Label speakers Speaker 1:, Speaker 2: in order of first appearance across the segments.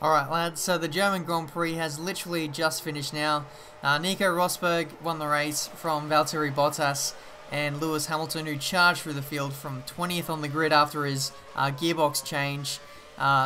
Speaker 1: Alright lads, so the German Grand Prix has literally just finished now. Nico Rosberg won the race from Valtteri Bottas and Lewis Hamilton, who charged through the field from 20th on the grid after his gearbox change.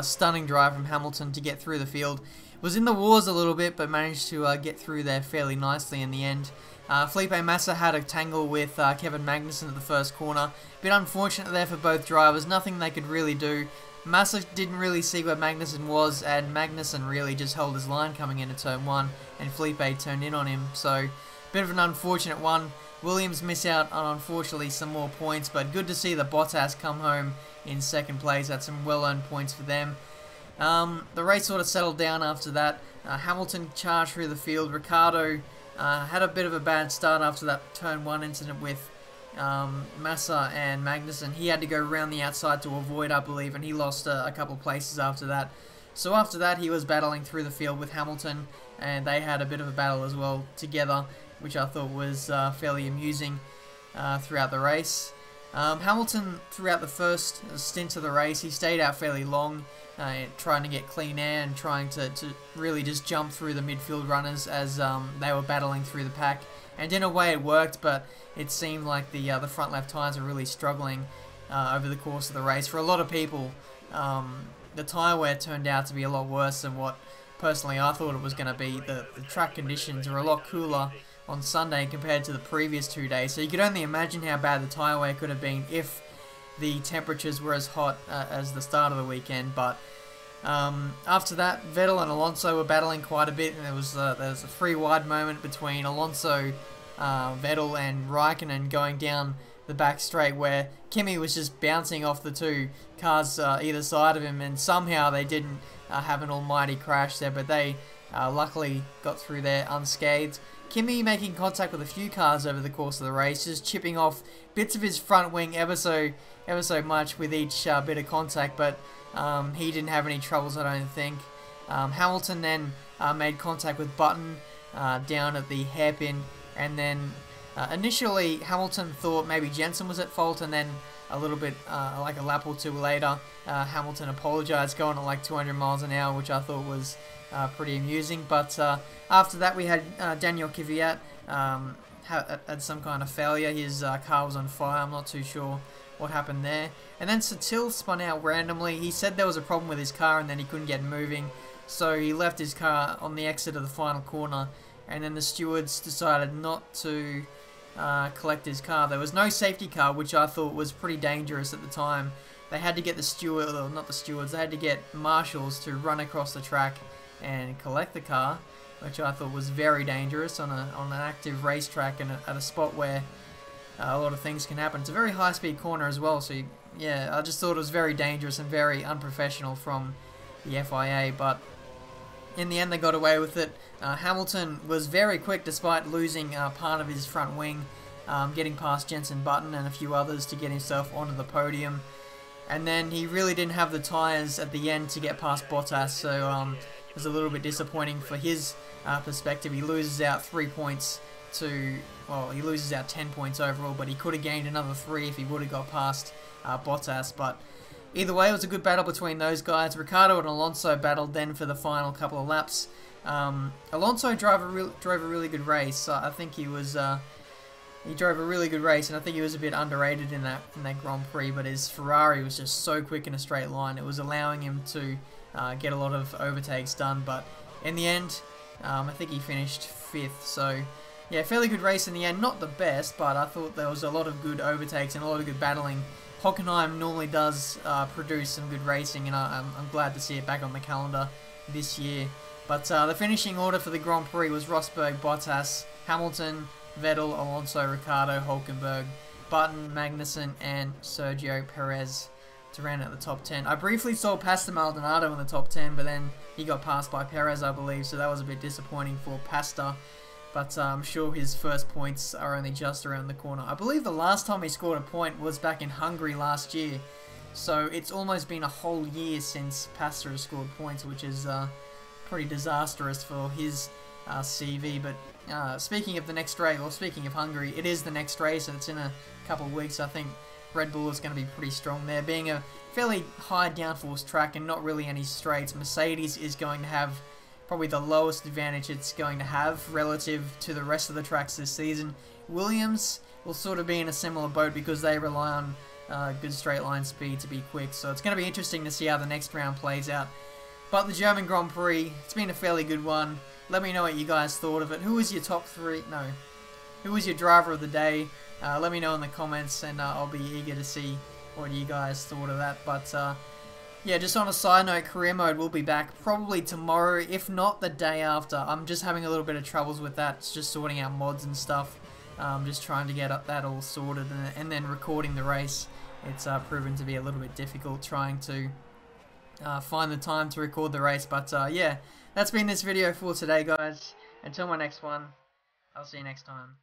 Speaker 1: Stunning drive from Hamilton to get through the field. Was in the wars a little bit, but managed to get through there fairly nicely in the end. Felippe Massa had a tangle with Kevin Magnussen at the first corner. Bit unfortunate there for both drivers, nothing they could really do. Massa didn't really see where Magnussen was, and Magnussen really just held his line coming into turn 1, and Felippe turned in on him, so bit of an unfortunate one. Williams miss out on, unfortunately, some more points, but good to see the Bottas come home in second place. That's some well-earned points for them. The race sort of settled down after that. Hamilton charged through the field. Ricciardo had a bit of a bad start after that turn 1 incident with Massa and Magnussen. He had to go around the outside to avoid, I believe, and he lost a couple of places after that. So after that, he was battling through the field with Hamilton, and they had a bit of a battle as well together, which I thought was fairly amusing throughout the race. Hamilton, throughout the first stint of the race, he stayed out fairly long, trying to get clean air and trying to really just jump through the midfield runners as they were battling through the pack. And in a way it worked, but it seemed like the front left tyres are really struggling over the course of the race. For a lot of people, the tyre wear turned out to be a lot worse than what personally I thought it was going to be. The track conditions are a lot cooler on Sunday compared to the previous 2 days, so you could only imagine how bad the tyre wear could have been if the temperatures were as hot as the start of the weekend. But after that, Vettel and Alonso were battling quite a bit, and there was a 3 wide moment between Alonso, Vettel and Raikkonen going down the back straight, where Kimi was just bouncing off the 2 cars either side of him, and somehow they didn't have an almighty crash there, but they luckily got through there unscathed. Kimi making contact with a few cars over the course of the race, just chipping off bits of his front wing ever so much with each bit of contact, but he didn't have any troubles, I don't think. Hamilton then made contact with Button down at the hairpin, and then initially Hamilton thought maybe Jensen was at fault, and then a little bit like a lap or 2 later, Hamilton apologised, going at like 200 miles an hour, which I thought was pretty amusing. But after that, we had Daniel Kyvat had some kind of failure. His car was on fire. I'm not too sure what happened there. And then Sutil spun out randomly. He said there was a problem with his car and then he couldn't get moving, so he left his car on the exit of the final corner, and then the stewards decided not to collect his car. There was no safety car, which I thought was pretty dangerous at the time. They had to get the steward, or not the stewards, they had to get marshals to run across the track and collect the car, which I thought was very dangerous on an active racetrack and at a spot where a lot of things can happen. It's a very high-speed corner as well, so yeah, I just thought it was very dangerous and very unprofessional from the FIA, but in the end they got away with it. Hamilton was very quick despite losing part of his front wing, getting past Jensen Button and a few others to get himself onto the podium. And then he really didn't have the tyres at the end to get past Bottas, so it was a little bit disappointing for his perspective. He loses out 3 points to, well, he loses out 10 points overall, but he could have gained another 3 if he would have got past Bottas. But either way, it was a good battle between those guys. Ricciardo and Alonso battled then for the final couple of laps. Alonso drove a really good race. I think he was he drove a really good race, and I think he was a bit underrated in that Grand Prix. But his Ferrari was just so quick in a straight line; it was allowing him to get a lot of overtakes done. But in the end, I think he finished 5th. So yeah, fairly good race in the end. Not the best, but I thought there was a lot of good overtakes and a lot of good battling. Hockenheim normally does produce some good racing, and I'm glad to see it back on the calendar this year. But the finishing order for the Grand Prix was Rosberg, Bottas, Hamilton, Vettel, Alonso, Ricciardo, Hülkenberg, Button, Magnussen, and Sergio Perez to round out the top 10. I briefly saw Pastor Maldonado in the top 10, but then he got passed by Perez, I believe, so that was a bit disappointing for Pastor. But I'm sure his first points are only just around the corner. I believe the last time he scored a point was back in Hungary last year. So it's almost been a whole year since Pastor has scored points, which is pretty disastrous for his CV. But speaking of the next race, or speaking of Hungary, it is the next race, and it's in a couple of weeks. I think Red Bull is going to be pretty strong there. Being a fairly high downforce track and not really any straights, Mercedes is going to have probably the lowest advantage it's going to have relative to the rest of the tracks this season. Williams will sort of be in a similar boat because they rely on good straight line speed to be quick. So it's going to be interesting to see how the next round plays out. But the German Grand Prix, it's been a fairly good one. Let me know what you guys thought of it. Who was your top three? No. Who was your driver of the day? Let me know in the comments, and I'll be eager to see what you guys thought of that. But yeah, just on a side note, career mode will be back probably tomorrow, if not the day after. I'm just having a little bit of troubles with that. It's just sorting out mods and stuff. Just trying to get that all sorted, and then recording the race. It's proven to be a little bit difficult trying to find the time to record the race. But yeah, that's been this video for today, guys. Until my next one, I'll see you next time.